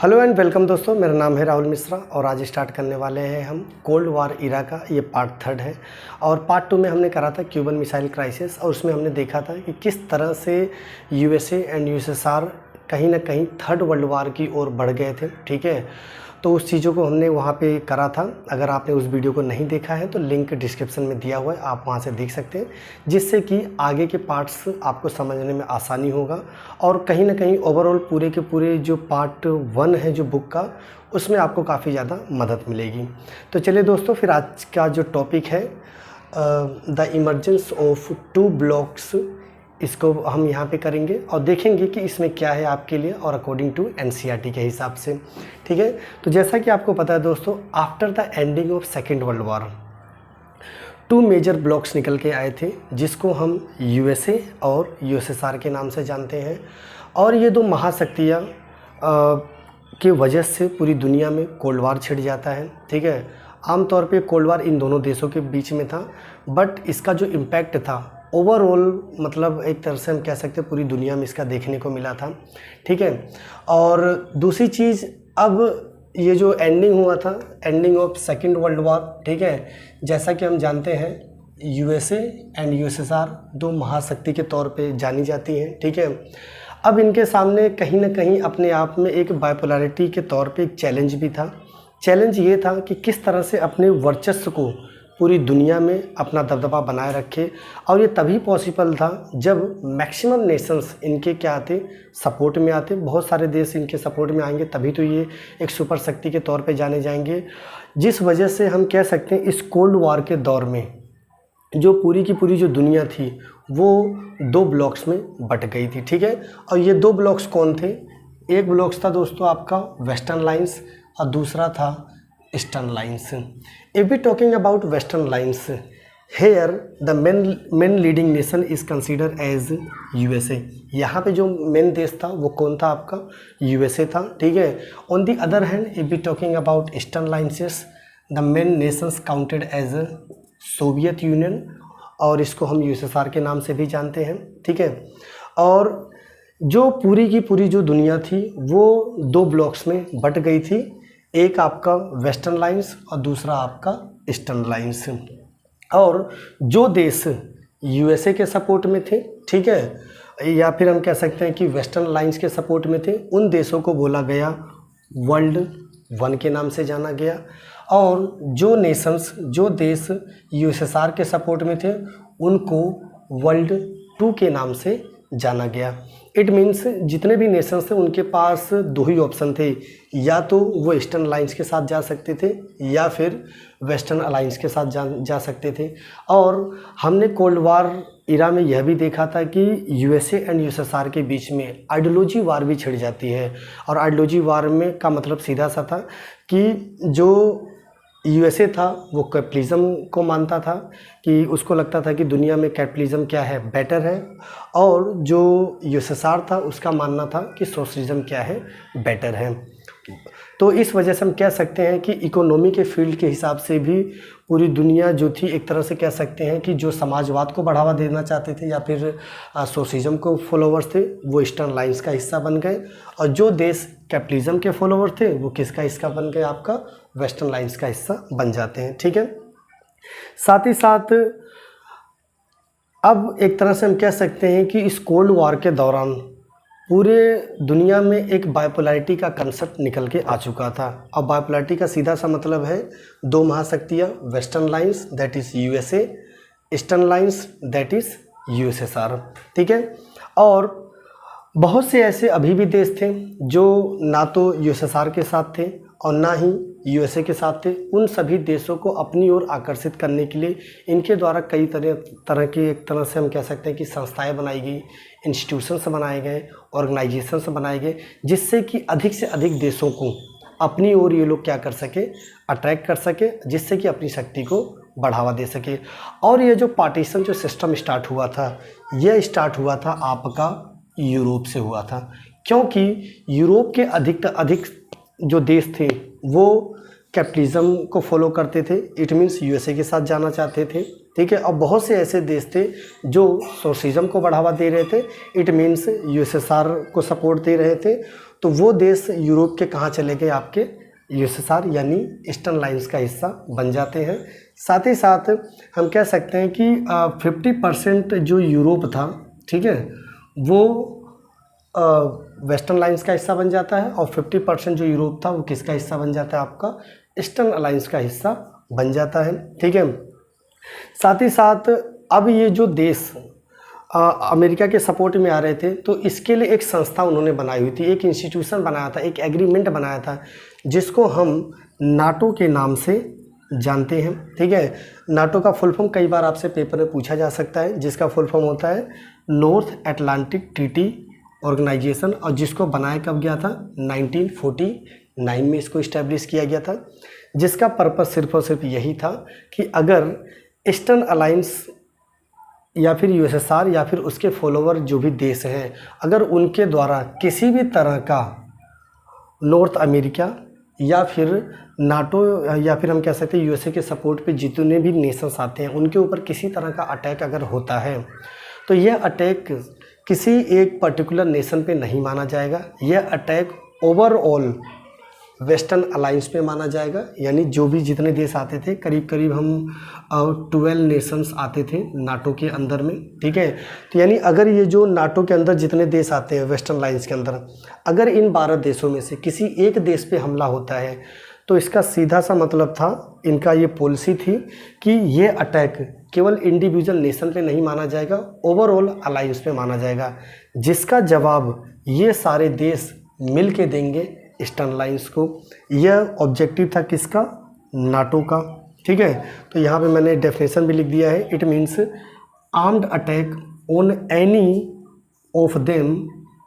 Hello and welcome दोस्तों, मेरा नाम है राहुल मिश्रा और आज स्टार्ट करने वाले हैं हम कोल्ड वार इरा का। ये पार्ट 3 है और पार्ट 2 में हमने करा था क्यूबन मिसाइल क्राइसिस और उसमें हमने देखा था कि किस तरह से यूएसए एंड यूएसएसआर कहीं ना कहीं थर्ड वर्ल्ड वार की ओर बढ़ गए थे। ठीक है, तो उस चीज़ों को हमने वहाँ पे करा था। अगर आपने उस वीडियो को नहीं देखा है तो लिंक डिस्क्रिप्शन में दिया हुआ है, आप वहाँ से देख सकते हैं, जिससे कि आगे के पार्ट्स आपको समझने में आसानी होगा और कहीं ना कहीं ओवरऑल पूरे के पूरे जो पार्ट 1 है जो बुक का, उसमें आपको काफ़ी ज़्यादा मदद मिलेगी। तो चलिए दोस्तों, फिर आज का जो टॉपिक है द इमरजेंस ऑफ 2 ब्लॉक्स, इसको हम यहाँ पे करेंगे और देखेंगे कि इसमें क्या है आपके लिए और अकॉर्डिंग टू एनसीईआरटी के हिसाब से। ठीक है, तो जैसा कि आपको पता है दोस्तों, after the ending of Second World War 2 major blocks निकल के आए थे, जिसको हम यूएसए और यूएसएसआर के नाम से जानते हैं। और ये 2 महाशक्तियाँ की वजह से पूरी दुनिया में कोल्ड वार छिड़ जाता है। ठीक है, आमतौर पे कोल्ड वार इन दोनों देशों के बीच में था, बट इसका जो इम्पैक्ट था ओवरऑल, मतलब एक तरह से हम कह सकते हैं पूरी दुनिया में इसका देखने को मिला था। ठीक है, और दूसरी चीज़, अब ये जो एंडिंग हुआ था, ending of Second World war, ठीक है, जैसा कि हम जानते हैं यूएसए एंड यूएसएसआर 2 महाशक्ति के तौर पे जानी जाती हैं। ठीक है, अब इनके सामने कहीं ना कहीं अपने आप में एक बाइपोलैरिटी के तौर पे एक चैलेंज भी था। चैलेंज ये था कि किस तरह से अपने वर्चस्व को पूरी दुनिया में अपना दबदबा बनाए रखे, और ये तभी पॉसिबल था जब मैक्सिमम नेशंस इनके क्या आते, सपोर्ट में आते। बहुत सारे देश इनके सपोर्ट में आएंगे, तभी तो ये एक सुपर शक्ति के तौर पे जाने जाएंगे। जिस वजह से हम कह सकते हैं इस कोल्ड वार के दौर में जो पूरी की पूरी जो दुनिया थी वो 2 ब्लॉक्स में बट गई थी। ठीक है, और ये 2 ब्लॉक्स कौन थे? एक ब्लॉक्स था दोस्तों आपका वेस्टर्न लाइन्स और दूसरा था eastern lines. If we talking about western lines, here the main leading nation is consider as USA. यहाँ पे जो मेन देश था वो कौन था? आपका यूएसए था। ठीक है, on the other hand if we talking about eastern lines, the main nations counted as Soviet Union, और इसको हम यूएसएसआर के नाम से भी जानते हैं। ठीक है, और जो पूरी की पूरी जो दुनिया थी वो 2 ब्लॉक्स में बट गई थी, एक आपका वेस्टर्न लाइन्स और दूसरा आपका ईस्टर्न लाइन्स। और जो देश यूएसए के सपोर्ट में थे, ठीक है, या फिर हम कह सकते हैं कि वेस्टर्न लाइन्स के सपोर्ट में थे, उन देशों को बोला गया वर्ल्ड 1 के नाम से जाना गया। और जो नेशंस, जो देश यूएसएसआर के सपोर्ट में थे, उनको वर्ल्ड 2 के नाम से जाना गया। इट मीन्स जितने भी नेशंस थे उनके पास 2 ही ऑप्शन थे, या तो वो ईस्टर्न अलायंस के साथ जा सकते थे या फिर वेस्टर्न अलायंस के साथ जा सकते थे। और हमने कोल्ड वार इरा में यह भी देखा था कि यूएसए एंड यूएसएसआर के बीच में आइडियोलॉजी वार भी छिड़ जाती है। और आइडियोलॉजी वार में का मतलब सीधा सा था कि जो यूएसए था वो कैपिटलिज्म को मानता था, कि उसको लगता था कि दुनिया में कैपिटलिज्म क्या है, बेटर है, और जो यूएसएसआर था उसका मानना था कि सोशलिज्म क्या है, बेटर है। तो इस वजह से हम कह सकते हैं कि इकोनॉमी के फील्ड के हिसाब से भी पूरी दुनिया जो थी, एक तरह से कह सकते हैं कि जो समाजवाद को बढ़ावा देना चाहते थे या फिर सोशलिज्म को फॉलोवर्स थे, वो ईस्टर्न लाइन्स का हिस्सा बन गए, और जो देश कैपिटलिज्म के फॉलोवर थे वो किसका हिस्सा बन गए? आपका वेस्टर्न लाइन्स का हिस्सा बन जाते हैं। ठीक है, साथ ही साथ अब एक तरह से हम कह सकते हैं कि इस कोल्ड वार के दौरान पूरे दुनिया में एक बाइपोलैरिटी का कंसेप्ट निकल के आ चुका था। अब बाइपोलैरिटी का सीधा सा मतलब है 2 महाशक्तियाँ, western lines that is USA, eastern lines that is USSR. ठीक है, और बहुत से ऐसे अभी भी देश थे जो ना तो यूएसएसआर के साथ थे और ना ही यूएसए के साथ थे। उन सभी देशों को अपनी ओर आकर्षित करने के लिए इनके द्वारा कई तरह की, एक तरह से हम कह सकते हैं कि संस्थाएं बनाई गई, इंस्टीट्यूशंस बनाए गए, ऑर्गेनाइजेशंस बनाए गए, जिससे कि अधिक से अधिक देशों को अपनी ओर ये लोग क्या कर सके, अट्रैक्ट कर सके, जिससे कि अपनी शक्ति को बढ़ावा दे सके। और ये जो पार्टीशन जो सिस्टम स्टार्ट हुआ था, यह स्टार्ट हुआ था आपका यूरोप से हुआ था, क्योंकि यूरोप के अधिक जो देश थे वो कैपिटलिज्म को फॉलो करते थे। इट मीन्स यूएसए के साथ जाना चाहते थे, ठीक है। और बहुत से ऐसे देश थे जो सोशलिज्म को बढ़ावा दे रहे थे, इट मीन्स यूएसएसआर को सपोर्ट दे रहे थे। तो वो देश यूरोप के कहाँ चले गए, आपके यूएसएसआर यानी ईस्टर्न लाइन्स का हिस्सा बन जाते हैं। साथ ही साथ हम कह सकते हैं कि 50% जो यूरोप था, ठीक है, वो वेस्टर्न लाइन्स का हिस्सा बन जाता है और 50% जो यूरोप था वो किसका हिस्सा बन जाता है, आपका ईस्टर्न अलायंस का हिस्सा बन जाता है, ठीक है। साथ ही साथ अब ये जो देश अमेरिका के सपोर्ट में आ रहे थे, तो इसके लिए एक संस्था उन्होंने बनाई हुई थी, एक इंस्टीट्यूशन बनाया था, एक एग्रीमेंट बनाया था, जिसको हम नाटो के नाम से जानते हैं, ठीक है। नाटो का फुल फॉर्म कई बार आपसे पेपर में पूछा जा सकता है, जिसका फुल फॉर्म होता है नॉर्थ अटलांटिक ट्रीटी ऑर्गेनाइजेशन, और जिसको बनाया कब गया था, 1949 में इसको इस्टेब्लिश किया गया था, जिसका पर्पस सिर्फ और सिर्फ यही था कि अगर ईस्टर्न अलायंस या फिर यूएसएसआर या फिर उसके फॉलोवर जो भी देश हैं, अगर उनके द्वारा किसी भी तरह का नॉर्थ अमेरिका या फिर नाटो या फिर हम कह सकते हैं यूएसए के सपोर्ट पे जितने भी नेशंस आते हैं, उनके ऊपर किसी तरह का अटैक अगर होता है, तो यह अटैक किसी एक पर्टिकुलर नेशन पे नहीं माना जाएगा, यह अटैक ओवरऑल वेस्टर्न अलायंस पे माना जाएगा। यानी जो भी जितने देश आते थे, करीब करीब हम 12 नेशंस आते थे नाटो के अंदर में, ठीक है। तो यानी अगर ये जो नाटो के अंदर जितने देश आते हैं वेस्टर्न अलायंस के अंदर, अगर इन 12 देशों में से किसी एक देश पे हमला होता है, तो इसका सीधा सा मतलब था, इनका ये पॉलिसी थी कि ये अटैक केवल इंडिविजुअल नेशन पे नहीं माना जाएगा, ओवरऑल अलायंस पे माना जाएगा, जिसका जवाब ये सारे देश मिल के देंगे ईस्टर्न अलायंस को। यह ऑब्जेक्टिव था किसका, नाटो का, ठीक है। तो यहाँ पे मैंने डेफिनेशन भी लिख दिया है, it means armed attack on any of them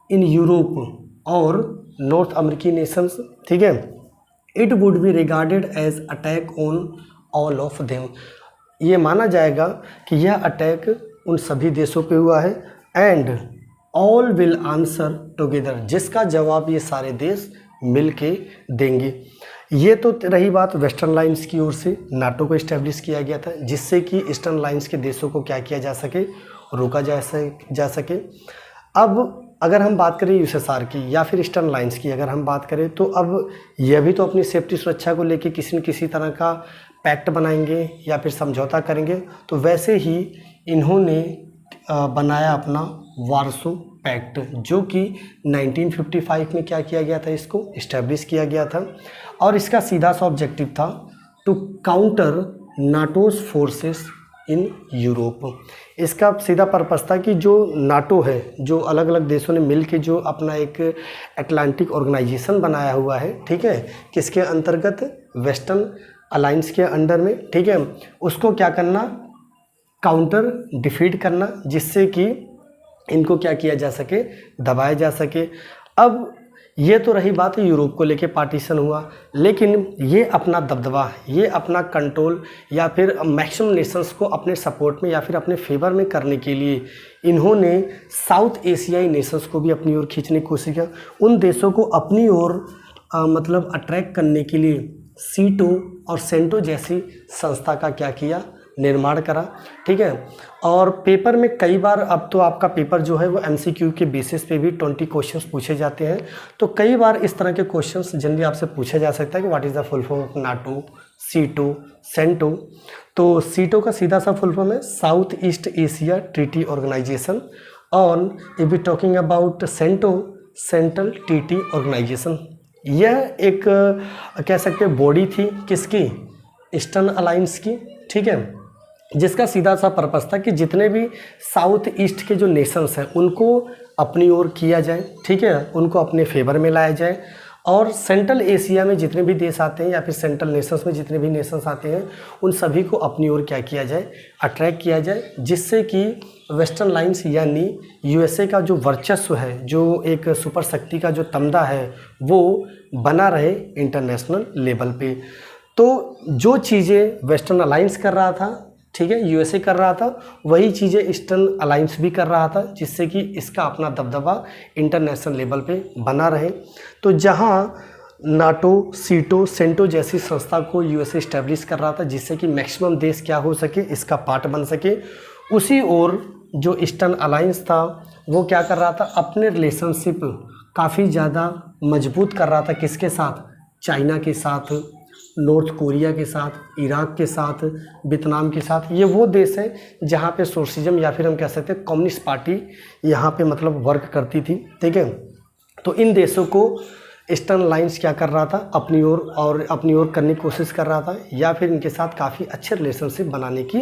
in Europe और नॉर्थ अमेरिकी नेशंस, ठीक है, it would be regarded as attack on all of them. ये माना जाएगा कि यह अटैक उन सभी देशों पे हुआ है, and all will answer together, जिसका जवाब ये सारे देश मिल के देंगे। ये तो रही बात वेस्टर्न लाइन्स की ओर से नाटो को इस्टेब्लिश किया गया था, जिससे कि ईस्टर्न लाइन्स के देशों को क्या किया जा सके, रोका जा सके। अब अगर हम बात करें यूएसएसआर की या फिर ईस्टर्न लाइन्स की अगर हम बात करें, तो अब यह भी तो अपनी सेफ्टी सुरक्षा को लेके किसी न किसी तरह का पैक्ट बनाएंगे या फिर समझौता करेंगे। तो वैसे ही इन्होंने बनाया अपना वार्सो पैक्ट, जो कि 1955 में क्या किया गया था, इसको इस्टेब्लिश किया गया था। और इसका सीधा सा ऑब्जेक्टिव था to counter NATO's forces in Europe. इसका सीधा पर्पस था कि जो नाटो है, जो अलग अलग देशों ने मिल के जो अपना एक अटलांटिक ऑर्गेनाइजेशन बनाया हुआ है, ठीक है, किसके अंतर्गत, वेस्टर्न अलायंस के अंडर में, ठीक है, उसको क्या करना, काउंटर डिफीट करना, जिससे कि इनको क्या किया जा सके, दबाया जा सके। अब ये तो रही बात यूरोप को लेके पार्टीशन हुआ, लेकिन ये अपना दबदबा, ये अपना कंट्रोल या फिर मैक्सिमम नेशंस को अपने सपोर्ट में या फिर अपने फेवर में करने के लिए इन्होंने साउथ एशियाई नेशंस को भी अपनी ओर खींचने की कोशिश किया। उन देशों को अपनी ओर मतलब अट्रैक्ट करने के लिए सीटो और सेंटो जैसी संस्था का क्या किया, निर्माण करा, ठीक है। और पेपर में कई बार, अब तो आपका पेपर जो है वो एमसीक्यू के बेसिस पे भी 20 क्वेश्चंस पूछे जाते हैं, तो कई बार इस तरह के क्वेश्चंस जनरली आपसे पूछा जा सकता है कि what is the full form of NATO, SEATO, CENTO. तो सीटो का सीधा सा फुल फॉर्म है South East Asia Treaty Organisation, और if we talking about CENTO, Central Treaty Organisation. यह एक कह सकते हैं बॉडी थी किसकी, ईस्टर्न अलायंस की, ठीक है, जिसका सीधा सा पर्पस था कि जितने भी साउथ ईस्ट के जो नेशंस हैं उनको अपनी ओर किया जाए, ठीक है, उनको अपने फेवर में लाया जाए, और सेंट्रल एशिया में जितने भी देश आते हैं या फिर सेंट्रल नेशंस में जितने भी नेशंस आते हैं उन सभी को अपनी ओर क्या किया जाए, अट्रैक्ट किया जाए, जिससे कि वेस्टर्न लाइन्स यानी यूएसए का जो वर्चस्व है, जो एक सुपर शक्ति का जो तमगा है, वो बना रहे इंटरनेशनल लेवल पे। तो जो चीज़ें वेस्टर्न अलायंस कर रहा था, ठीक है, यूएसए कर रहा था, वही चीज़ें ईस्टर्न अलायंस भी कर रहा था, जिससे कि इसका अपना दबदबा इंटरनेशनल लेवल पे बना रहे। तो जहाँ नाटो, सीटो, सेंटो जैसी संस्था को यूएसए इस्टेब्लिश कर रहा था, जिससे कि मैक्सिमम देश क्या हो सके, इसका पार्ट बन सके। उसी ओर जो ईस्टर्न अलायंस था वो क्या कर रहा था, अपने रिलेशनशिप काफ़ी ज़्यादा मजबूत कर रहा था। किसके साथ? चाइना के साथ, नॉर्थ कोरिया के साथ, इराक के साथ, वियतनाम के साथ। ये वो देश है जहाँ पे सोशलिज्म या फिर हम कह सकते हैं कम्युनिस्ट पार्टी यहाँ पे मतलब वर्क करती थी, ठीक है। तो इन देशों को ईस्टर्न अलायंस क्या कर रहा था, अपनी ओर करने की कोशिश कर रहा था, या फिर इनके साथ काफ़ी अच्छे रिलेशनशिप बनाने की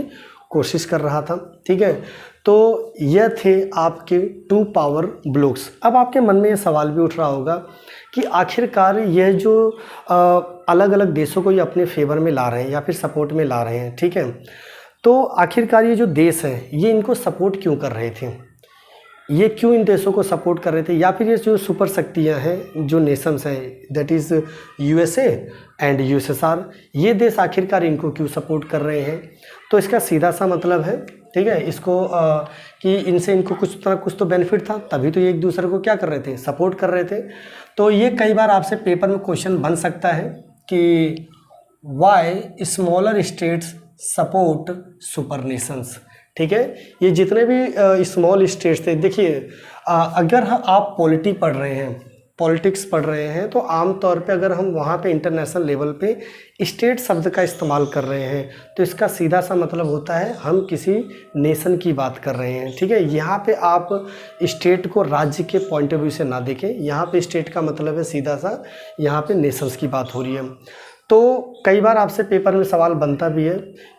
कोशिश कर रहा था, ठीक है। तो यह थे आपके 2 पावर ब्लॉक्स। अब आपके मन में ये सवाल भी उठ रहा होगा कि आखिरकार यह जो अलग अलग देशों को ये अपने फेवर में ला रहे हैं या फिर सपोर्ट में ला रहे हैं, ठीक है, तो आखिरकार ये जो देश हैं ये इनको सपोर्ट क्यों कर रहे थे, ये क्यों इन देशों को सपोर्ट कर रहे थे, या फिर ये जो सुपर शक्तियाँ हैं, जो नेशंस हैं, that is USA and USSR, ये देश आखिरकार इनको क्यों सपोर्ट कर रहे हैं। तो इसका सीधा सा मतलब है, ठीक है, इसको कि इनसे इनको कुछ तो बेनिफिट था, तभी तो ये एक दूसरे को क्या कर रहे थे, सपोर्ट कर रहे थे। तो ये कई बार आपसे पेपर में क्वेश्चन बन सकता है कि why smaller states support super nations, ठीक है। ये जितने भी स्मॉल स्टेट्स थे, देखिए अगर आप पॉलिटिक्स पढ़ रहे हैं तो आम तौर पे अगर हम वहाँ पे इंटरनेशनल लेवल पे स्टेट शब्द का इस्तेमाल कर रहे हैं तो इसका सीधा सा मतलब होता है हम किसी नेशन की बात कर रहे हैं, ठीक है। यहाँ पे आप स्टेट को राज्य के पॉइंट ऑफ व्यू से ना देखें, यहाँ पे स्टेट का मतलब है सीधा सा यहाँ पे नेशंस की बात हो रही है। तो कई बार आपसे पेपर में सवाल बनता भी है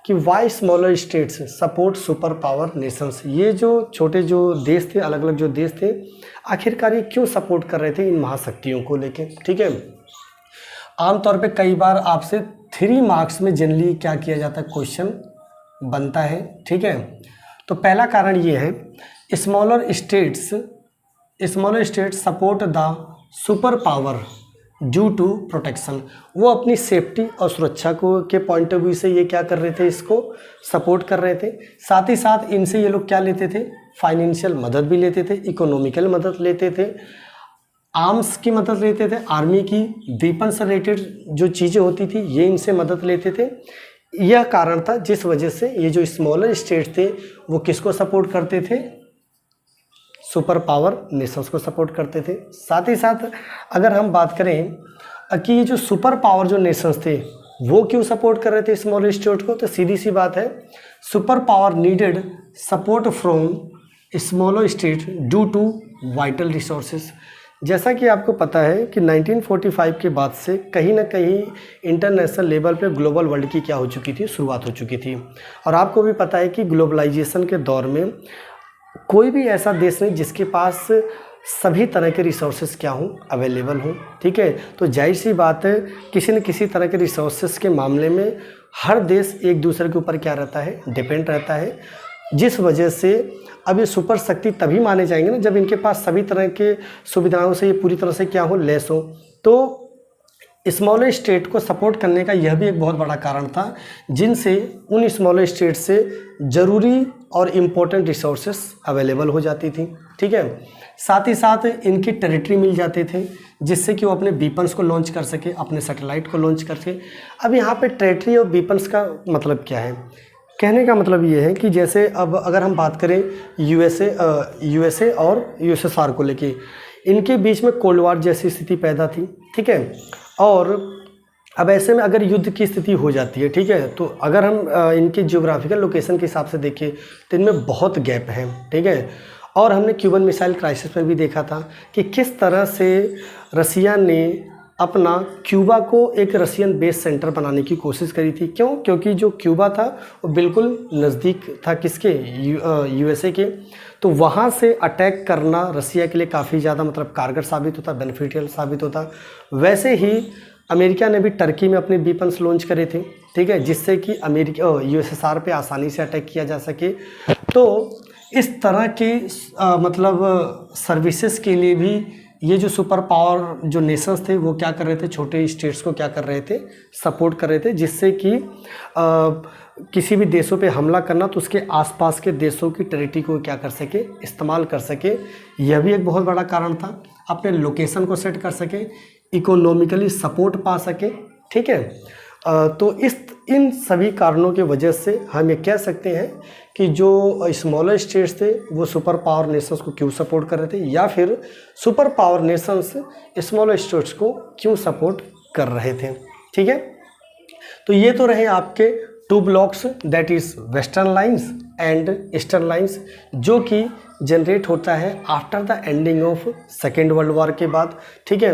कि why smaller states support super power nations, ये जो छोटे जो देश थे, अलग अलग जो देश थे, आखिरकार ये क्यों सपोर्ट कर रहे थे इन महाशक्तियों को लेके, ठीक है। आमतौर पे कई बार आपसे 3 मार्क्स में जनरली क्या किया जाता है, क्वेश्चन बनता है, ठीक है। तो पहला कारण ये है, smaller states support the super power due to protection. वो अपनी सेफ्टी और सुरक्षा को के पॉइंट ऑफ व्यू से ये क्या कर रहे थे, इसको सपोर्ट कर रहे थे। साथ ही साथ इनसे ये लोग क्या लेते थे, फाइनेंशियल मदद भी लेते थे, इकोनॉमिकल मदद लेते थे, आर्म्स की मदद लेते थे, आर्मी की वेपन से रिलेटेड जो चीज़ें होती थी ये इनसे मदद लेते थे। यह कारण था जिस वजह से ये जो स्मॉलर स्टेट्स थे वो किसको सपोर्ट करते थे, सुपर पावर नेशंस को सपोर्ट करते थे। साथ ही साथ अगर हम बात करें कि ये जो सुपर पावर जो नेशंस थे वो क्यों सपोर्ट कर रहे थे स्मॉल स्टेट को, तो सीधी सी बात है, super power needed support from smaller state due to vital resources. जैसा कि आपको पता है कि 1945 के बाद से कहीं ना कहीं इंटरनेशनल लेवल पे ग्लोबल वर्ल्ड की क्या हो चुकी थी, शुरुआत हो चुकी थी। और आपको भी पता है कि ग्लोबलाइजेशन के दौर में कोई भी ऐसा देश नहीं जिसके पास सभी तरह के रिसोर्सेज क्या हों, अवेलेबल हों, ठीक है। तो जाहिर सी बात है किसी न किसी तरह के रिसोर्सेज के मामले में हर देश एक दूसरे के ऊपर क्या रहता है, डिपेंड रहता है। जिस वजह से अब ये सुपर शक्ति तभी माने जाएंगे ना जब इनके पास सभी तरह के सुविधाओं से ये पूरी तरह से क्या हो, लैस हो। तो स्मॉलर स्टेट को सपोर्ट करने का यह भी एक बहुत बड़ा कारण था जिनसे उन स्मॉलर स्टेट से ज़रूरी और इम्पोर्टेंट रिसोर्सेस अवेलेबल हो जाती थी, ठीक है। साथ ही साथ इनकी टेरिटरी मिल जाते थे जिससे कि वो अपने वीपन्स को लॉन्च कर सके, अपने सैटेलाइट को लॉन्च कर सके। अब यहाँ पे टेरिटरी और वीपन्स का मतलब क्या है, कहने का मतलब ये है कि जैसे अब अगर हम बात करें यूएसए और यूएसएसआर को लेके, इनके बीच में कोल्ड वार जैसी स्थिति पैदा थी, ठीक है। और अब ऐसे में अगर युद्ध की स्थिति हो जाती है, ठीक है, तो अगर हम इनके जियोग्राफिकल लोकेशन के हिसाब से देखें तो इनमें बहुत गैप है, ठीक है। और हमने क्यूबन मिसाइल क्राइसिस में भी देखा था कि किस तरह से रसिया ने अपना क्यूबा को एक रशियन बेस सेंटर बनाने की कोशिश करी थी। क्यों? क्योंकि जो क्यूबा था वो बिल्कुल नज़दीक था किसके, यूएसए के। तो वहाँ से अटैक करना रसिया के लिए काफ़ी ज़्यादा मतलब कारगर साबित होता, बेनिफिशियल साबित होता। वैसे ही अमेरिका ने भी टर्की में अपने वीपन्स लॉन्च करे थे, ठीक है, जिससे कि यूएसएसआर पे आसानी से अटैक किया जा सके। तो इस तरह के मतलब सर्विसेज के लिए भी ये जो सुपर पावर जो नेशंस थे वो क्या कर रहे थे, छोटे स्टेट्स को क्या कर रहे थे, सपोर्ट कर रहे थे, जिससे कि किसी भी देशों पे हमला करना तो उसके आसपास के देशों की टेरिटरी को क्या कर सके, इस्तेमाल कर सके। यह भी एक बहुत बड़ा कारण था, अपने लोकेशन को सेट कर सके। इकोनॉमिकली सपोर्ट पा सके, ठीक है। तो इन सभी कारणों की वजह से हम ये कह सकते हैं कि जो स्मॉलर स्टेट्स थे वो सुपर पावर नेशंस को क्यों सपोर्ट कर रहे थे, या फिर super power Nations smaller states को क्यों सपोर्ट कर रहे थे, ठीक है। तो ये तो रहे आपके 2 blocks, that is western lines and eastern lines, जो कि जनरेट होता है after the ending of Second World war के बाद, ठीक है।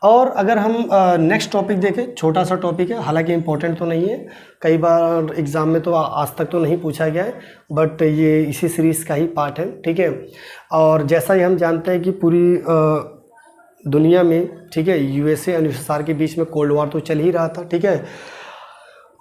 और अगर हम नेक्स्ट टॉपिक देखें, छोटा सा टॉपिक है, हालांकि इम्पोर्टेंट तो नहीं है, कई बार एग्ज़ाम में तो आज तक तो नहीं पूछा गया है, बट ये इसी सीरीज़ का ही पार्ट है, ठीक है। और जैसा ही हम जानते हैं कि पूरी दुनिया में, ठीक है, यूएसए और यूएसएसआर के बीच में कोल्ड वॉर तो चल ही रहा था, ठीक है।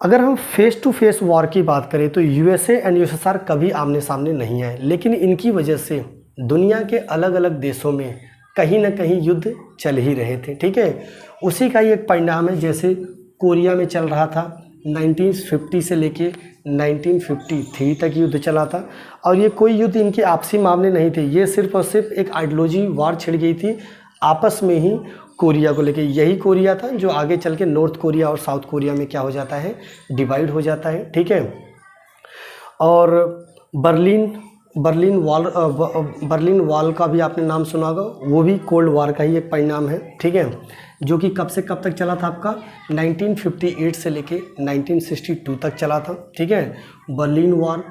अगर हम फेस टू फेस वॉर की बात करें तो यूएसए एंड यूएसएसआर कभी आमने सामने नहीं आए, लेकिन इनकी वजह से दुनिया के अलग अलग देशों में कहीं ना कहीं युद्ध चल ही रहे थे, ठीक है। उसी का ही एक परिणाम है, जैसे कोरिया में चल रहा था 1950 से लेके 1953 तक युद्ध चला था, और ये कोई युद्ध इनके आपसी मामले नहीं थे, ये सिर्फ और सिर्फ एक आइडियोलॉजी वार छिड़ गई थी आपस में ही कोरिया को लेके। यही कोरिया था जो आगे चल के नॉर्थ कोरिया और साउथ कोरिया में क्या हो जाता है, डिवाइड हो जाता है, ठीक है। और बर्लिन वॉल का भी आपने नाम सुना होगा, वो भी कोल्ड वॉर का ही एक परिणाम है, ठीक है, जो कि कब से कब तक चला था आपका 1958 से लेके 1962 तक चला था, ठीक है। बर्लिन वॉर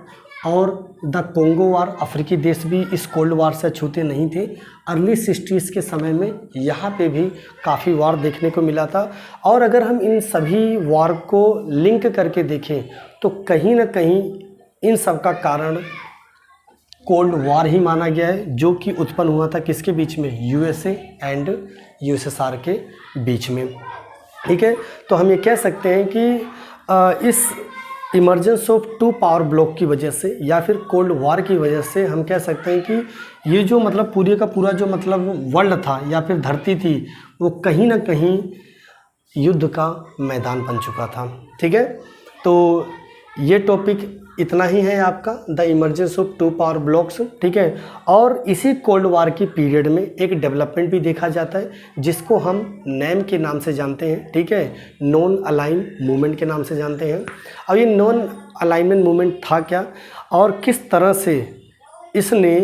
और द कोंगो वॉर, अफ्रीकी देश भी इस कोल्ड वॉर से अछूते नहीं थे। अर्ली 60s के समय में यहाँ पे भी काफ़ी वॉर देखने को मिला था। और अगर हम इन सभी वॉर को लिंक करके देखें तो कहीं ना कहीं इन सब का कारण कोल्ड वॉर ही माना गया है, जो कि उत्पन्न हुआ था किसके बीच में, यूएसए एंड यूएसएसआर के बीच में, ठीक है। तो हम ये कह सकते हैं कि इस इमर्जेंस ऑफ 2 पावर ब्लॉक की वजह से या फिर कोल्ड वॉर की वजह से हम कह सकते हैं कि ये जो मतलब पूरे का पूरा जो मतलब वर्ल्ड था या फिर धरती थी, वो कहीं ना कहीं युद्ध का मैदान बन चुका था, ठीक है। तो ये टॉपिक इतना ही है आपका, the emergence of 2 power blocks, ठीक है। और इसी कोल्ड वॉर की पीरियड में एक डेवलपमेंट भी देखा जाता है, जिसको हम नैम के नाम से जानते हैं, ठीक है, नॉन अलाइन मूवमेंट के नाम से जानते हैं। अब ये नॉन अलाइनमेंट मूवमेंट था क्या, और किस तरह से इसने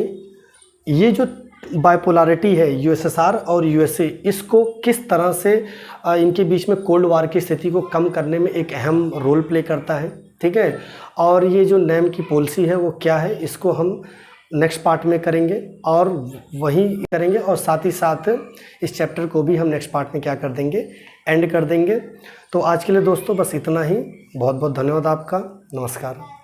ये जो बाइपोलैरिटी है यूएसएसआर और यूएसए, इसको किस तरह से इनके बीच में कोल्ड वॉर की स्थिति को कम करने में एक अहम रोल प्ले करता है, ठीक है। और ये जो नैम की पॉलिसी है वो क्या है, इसको हम नेक्स्ट पार्ट में करेंगे और वही करेंगे, और साथ ही साथ इस चैप्टर को भी हम नेक्स्ट पार्ट में क्या कर देंगे, एंड कर देंगे। तो आज के लिए दोस्तों बस इतना ही, बहुत बहुत धन्यवाद आपका, नमस्कार।